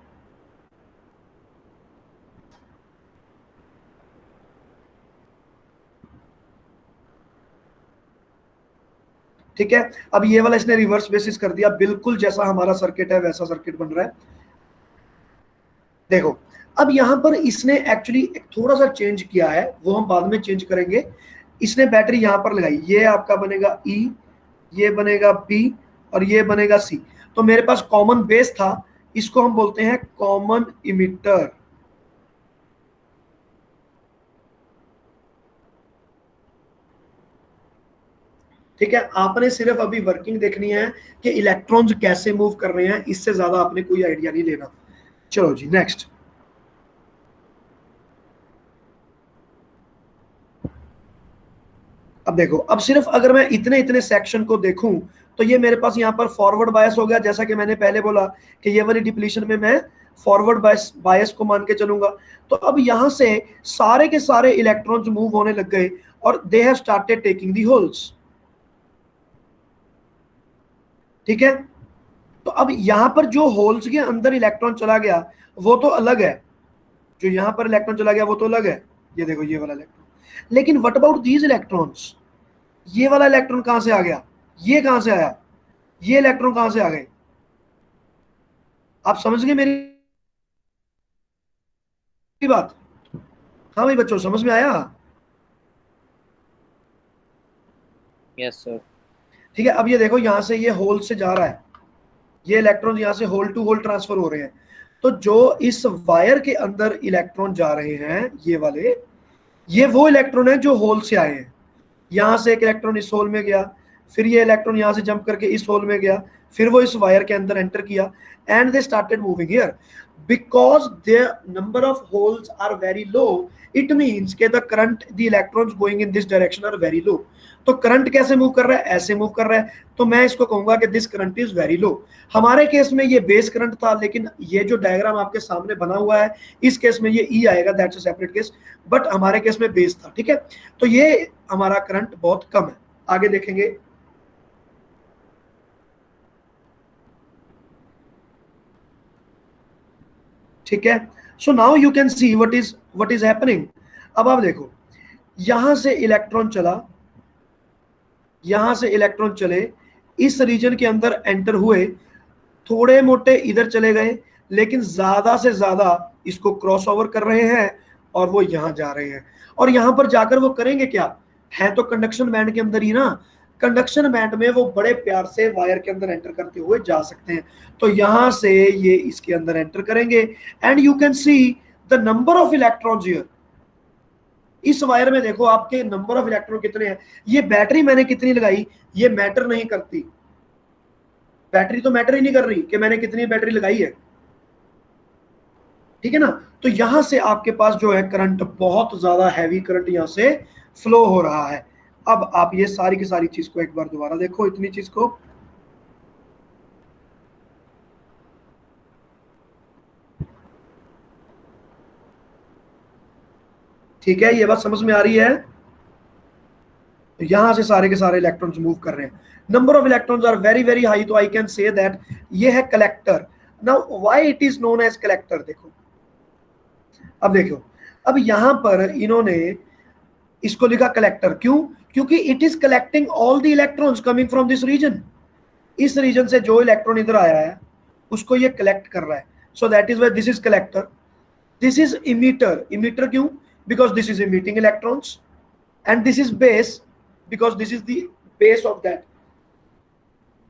ठीक है। अब ये वाला इसने रिवर्स बेसिस कर दिया, बिल्कुल जैसा हमारा सर्किट है वैसा सर्किट बन रहा है। देखो, अब यहां पर इसने एक्चुअली थोड़ा सा चेंज किया है, वो हम बाद में चेंज करेंगे। इसने बैटरी यहां पर लगाई, ये आपका बनेगा ई, ये बनेगा बी, और ये बनेगा सी। तो मेरे पास कॉमन बेस था, इसको हम बोलते हैं कॉमन इमिटर। ठीक है, आपने सिर्फ अभी वर्किंग देखनी है कि इलेक्ट्रॉन्स कैसे मूव कर रहे हैं, इससे ज्यादा आपने कोई आइडिया नहीं लेना। चलो जी नेक्स्ट। अब देखो, अब सिर्फ अगर मैं इतने इतने सेक्शन को देखूं, तो ये मेरे पास यहाँ पर फॉरवर्ड बायस हो गया, जैसा कि मैंने पहले बोला कि ये वाली डिप्लीशन में मैं फॉरवर्ड बायस को मान के चलूंगा। तो अब यहां से सारे के सारे इलेक्ट्रॉन्स मूव होने लग गए और they have started taking the holes. ठीक है, तो अब यहां पर जो होल्स के अंदर इलेक्ट्रॉन चला गया वो तो अलग है, जो यहां पर इलेक्ट्रॉन चला गया वो तो अलग है, ये देखो ये वाला इलेक्ट्रॉन। लेकिन व्हाट अबाउट दीज इलेक्ट्रॉन्स, ये वाला इलेक्ट्रॉन कहां से आ गया, ये कहां से आया, ये इलेक्ट्रॉन कहां से आ गए, आप समझ गए मेरी बात। हाँ भाई बच्चों, समझ में आया। Yes sir. ठीक है, अब ये देखो यहां से ये होल से जा रहा है, ये इलेक्ट्रॉन यहां से होल टू होल ट्रांसफर हो रहे हैं। तो जो इस वायर के अंदर इलेक्ट्रॉन जा रहे हैं ये वाले, ये वो इलेक्ट्रॉन है जो होल से आए हैं। यहां से एक इलेक्ट्रॉन इस होल में गया, फिर ये इलेक्ट्रॉन यहां से जंप करके इस होल में गया, फिर वो इस वायर के अंदर एंटर किया and they started moving here. Because the number of holes are very low, it means के the current the electrons going in this direction are very low. तो करंट कैसे मूव कर रहा है, ऐसे मूव कर रहा है, तो मैं इसको कहूंगा कि दिस करंट इज वेरी लो। हमारे केस में ये बेस करंट था, लेकिन ये जो डायग्राम आपके सामने बना हुआ है इस केस में ये ई आएगा, that's a separate case, but हमारे केस में बेस था। ठीक है, तो ये हमारा करंट बहुत कम है। आगे देखेंगे। ठीक है, so now you can see what is happening. अब आप देखो, यहां से इलेक्ट्रॉन चला, यहां से इलेक्ट्रॉन चले, इस रीजन के अंदर एंटर हुए, थोड़े मोटे इधर चले गए, लेकिन ज्यादा से ज्यादा इसको क्रॉस ओवर कर रहे हैं और वो यहां जा रहे हैं। और यहां पर जाकर वो करेंगे क्या, है तो कंडक्शन बैंड के अंदर ही ना, कंडक्शन बैंड में वो बड़े प्यार से वायर के अंदर एंटर करते हुए जा सकते हैं। तो यहां से ये इसके अंदर एंटर करेंगे and you can see the number of electrons here. इस वायर में देखो आपके नंबर ऑफ इलेक्ट्रॉन कितने हैं। ये बैटरी मैंने कितनी लगाई ये मैटर नहीं करती, बैटरी तो मैटर ही नहीं कर रही कि मैंने कितनी बैटरी लगाई है, ठीक है ना। तो यहां से आपके पास जो है करंट, बहुत ज्यादा हैवी करंट यहां से फ्लो हो रहा है। अब आप ये सारी की सारी चीज को एक बार दोबारा देखो, इतनी चीज को, ठीक है, ये बात समझ में आ रही है। तो यहां से सारे के सारे इलेक्ट्रॉन्स मूव कर रहे हैं, number of electrons are very very high, तो आई कैन से दैट ये है collector. Now why it is known as collector, देखो अब देखो, अब यहां पर इन्होंने इसको लिखा कलेक्टर, क्यों, क्योंकि it is collecting all the electrons coming from this region. इस रीजन से जो इलेक्ट्रॉन इधर आया है उसको ये कलेक्ट कर रहा है, so that is why this is collector. This is emitter, emitter क्यों, because this is emitting electrons, and this is base because this is the base of that,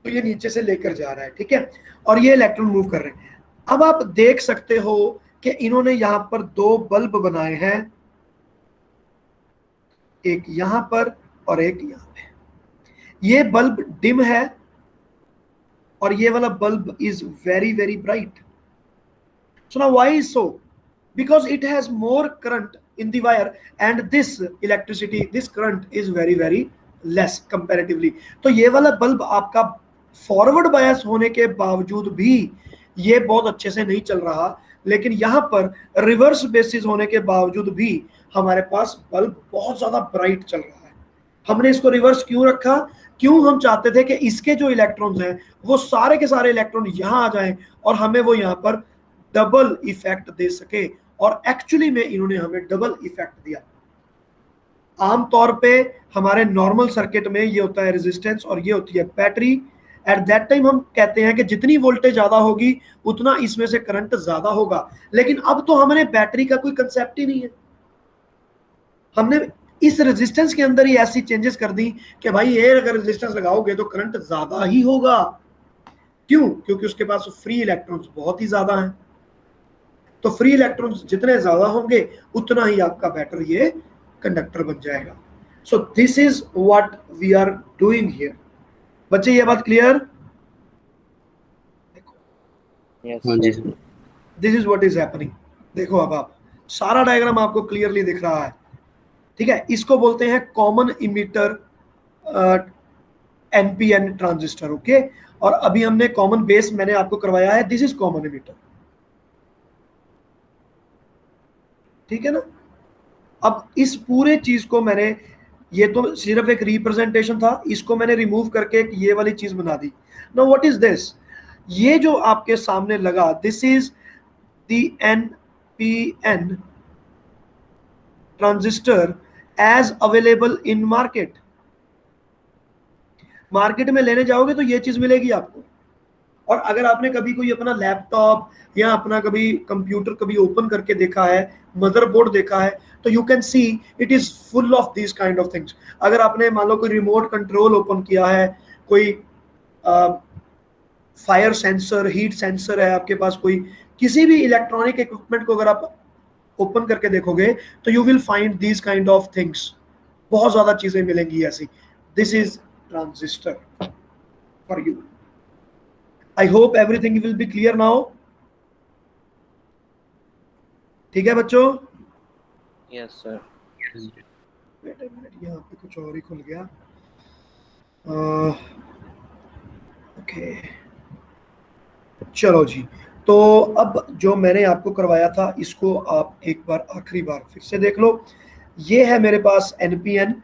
तो ये नीचे से लेकर जा रहा है, ठीक है, और ये इलेक्ट्रॉन मूव कर रहे हैं। अब आप देख सकते हो कि इन्होंने यहां पर दो बल्ब बनाए हैं, एक यहां पर और एक यहां पे। ये बल्ब डिम है और ये वाला bulb is very very bright. So now why is so, because it has more current in the wire and this electricity, this current is very very less comparatively। तो ये वाला बल्ब आपका forward bias होने के बावजूद भी ये बहुत अच्छे से नहीं चल रहा, लेकिन यहाँ पर रिवर्स बेसिस होने के बावजूद भी हमारे पास बल्ब बहुत ज्यादा ब्राइट चल रहा है। हमने इसको रिवर्स क्यों रखा, क्यों, हम चाहते थे कि इसके जो इलेक्ट्रॉन्स हैं वो सारे के सारे इलेक्ट्रॉन यहाँ आ जाएं और हमें वो यहाँ पर डबल इफेक्ट दे सके, और एक्चुअली में इन्होंने हमें डबल इफेक्ट दिया। आमतौर पे हमारे नॉर्मल सर्किट में ये होता है रेजिस्टेंस और ये होती है बैटरी। एट दैट टाइम हम कहते हैं कि जितनी वोल्टेज ज्यादा होगी उतना इसमें से करंट ज्यादा होगा, लेकिन अब तो हमने बैटरी का कोई कंसेप्ट ही नहीं है, हमने इस रेजिस्टेंस के अंदर ही ऐसी चेंजेस कर दी कि भाई ये अगर रेजिस्टेंस लगाओगे तो करंट ज्यादा ही होगा। क्यों, क्योंकि उसके पास फ्री इलेक्ट्रॉन्स बहुत ही ज्यादा हैं, तो फ्री इलेक्ट्रॉन्स जितने ज्यादा होंगे उतना ही आपका बेटर ये कंडक्टर बन जाएगा। So this is what we are doing here. बच्चे ये बात clear, yes, this is what is happening. देखो अब आप सारा डायग्राम आपको क्लियरली दिख रहा है, ठीक है। इसको बोलते हैं common emitter NPN transistor, okay. और अभी हमने कॉमन बेस मैंने आपको करवाया है, दिस इज कॉमन इमीटर, ठीक है ना। अब इस पूरे चीज को मैंने, ये तो सिर्फ एक रिप्रेजेंटेशन था, इसको मैंने रिमूव करके एक ये वाली चीज बना दी। नाउ व्हाट इज दिस, ये जो आपके सामने लगा, this is the NPN transistor as available in market. Market में लेने जाओगे तो ये चीज मिलेगी आपको, और अगर आपने कभी कोई अपना लैपटॉप या अपना कभी कंप्यूटर कभी ओपन करके देखा है, मदरबोर्ड देखा है, तो you can see it is full of this kind of things. अगर आपने मान लो कोई रिमोट कंट्रोल ओपन किया है, कोई फायर सेंसर, हीट सेंसर है आपके पास, कोई किसी भी इलेक्ट्रॉनिक इक्विपमेंट को अगर आप ओपन करके देखोगे तो you will find this kind of things, बहुत ज्यादा चीजें मिलेंगी ऐसी। This is transistor for you. I hope everything will be clear now, ठीक है बच्चों। yes sir, वेट एक मिनट, यहाँ पे कुछ और ही खुल गया, ओके चलो जी। तो अब जो मैंने आपको करवाया था इसको आप एक बार आखिरी बार फिर से देख लो। ये है मेरे पास एनपीएन,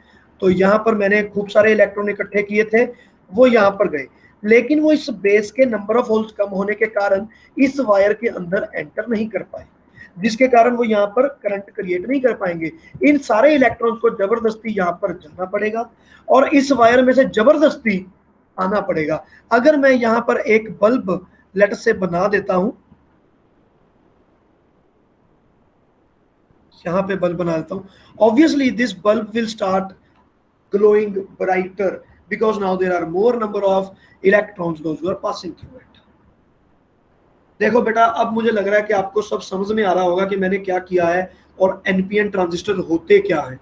तो यहाँ पर मैंने खूब सारे इलेक्ट्रॉन इकट्ठे किए थे, वो यहाँ पर गए, लेकिन वो इस बेस के नंबर ऑफ होल्स कम होने के कारण इस वायर के अंदर एंटर नहीं कर पाए। जिसके कारण वो यहाँ पर करंट क्रिएट नहीं कर पाएंगे। इन सारे इलेक्ट्रॉन्स को जबरदस्ती यहाँ पर जाना पड़ेगा और इस वायर में से जबरदस्ती आना पड़ेगा। अगर मैं यहाँ पर एक बल्ब लेट से बना देता हूं, यहाँ पे बल्ब बना देता हूं, obviously this bulb will start glowing brighter because now there are more number of electrons those who are passing through it. देखो बेटा, अब मुझे लग रहा है कि आपको सब समझ में आ रहा होगा कि मैंने क्या किया है और एनपीएन ट्रांजिस्टर होते क्या है।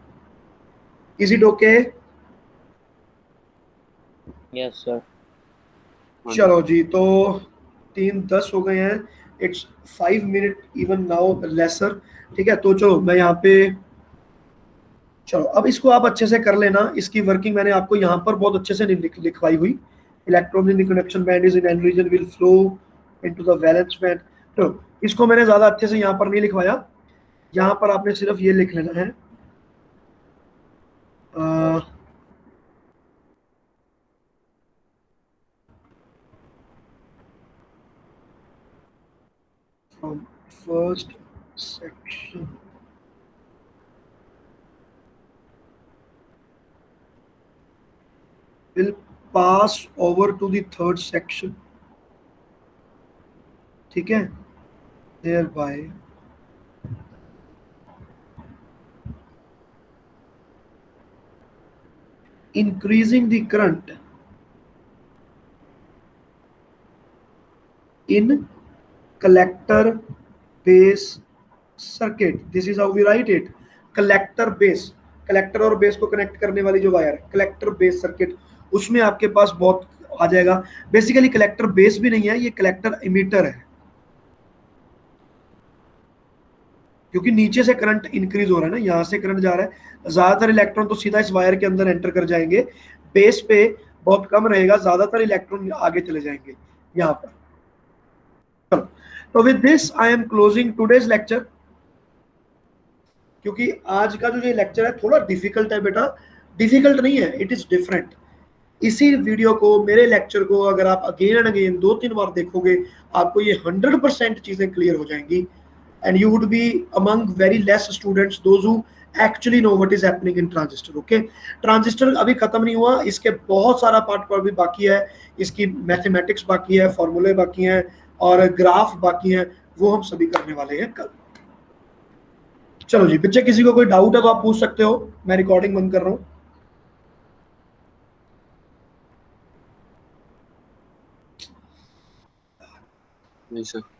Is it okay? Yes sir. चलो जी, तो 3:10 हो गए हैं, it's 5 minute even now lesser. ठीक है, तो चलो मैं यहाँ पे, चलो अब इसको आप अच्छे से कर लेना। इसकी वर्किंग मैंने आपको यहाँ पर बहुत अच्छे से लिखवाई हुई। Electron in the conduction band is in N region will flow into the valence band. तो इसको मैंने ज्यादा अच्छे से यहाँ पर नहीं लिखवाया, यहाँ पर आपने सिर्फ ये लिख लेना है from first section will pass over to the third section, ठीक है, thereby increasing the current in collector base circuit. This is how we write it, collector base। Collector और बेस को कनेक्ट करने वाली जो वायर है, कलेक्टर बेस सर्किट, उसमें आपके पास बहुत आ जाएगा। बेसिकली कलेक्टर बेस भी नहीं है, ये कलेक्टर इमीटर है, क्योंकि नीचे से करंट इंक्रीज हो रहा है ना, यहां से करंट जा रहा है। ज्यादातर इलेक्ट्रॉन तो सीधा इस वायर के अंदर एंटर कर जाएंगे, बेस पे बहुत कम रहेगा, ज्यादातर इलेक्ट्रॉन आगे चले जाएंगे यहाँ पर। तो with this I am closing today's lecture, क्योंकि आज का जो ये लेक्चर है थोड़ा डिफिकल्ट है बेटा। डिफिकल्ट नहीं है, इट इज डिफरेंट। इसी वीडियो को, मेरे लेक्चर को अगर आप अगेन एंड अगेन 2-3 बार देखोगे, आपको ये 100% चीजें क्लियर हो जाएंगी and you would be among very less students those who actually know what is happening in transistor. Okay, transistor अभी खत्म नहीं हुआ, इसके बहुत सारा पार्ट पर भी बाकी है। इसकी मैथमेटिक्स बाकी है, फॉर्मूले बाकी हैं और ग्राफ बाकी हैं, वो हम सभी करने वाले हैं कल। चलो जी बच्चे, किसी को कोई डाउट है तो आप पूछ सकते हो, मैं रिकॉर्डिंग बंद कर रहा हूँ। नहीं सर।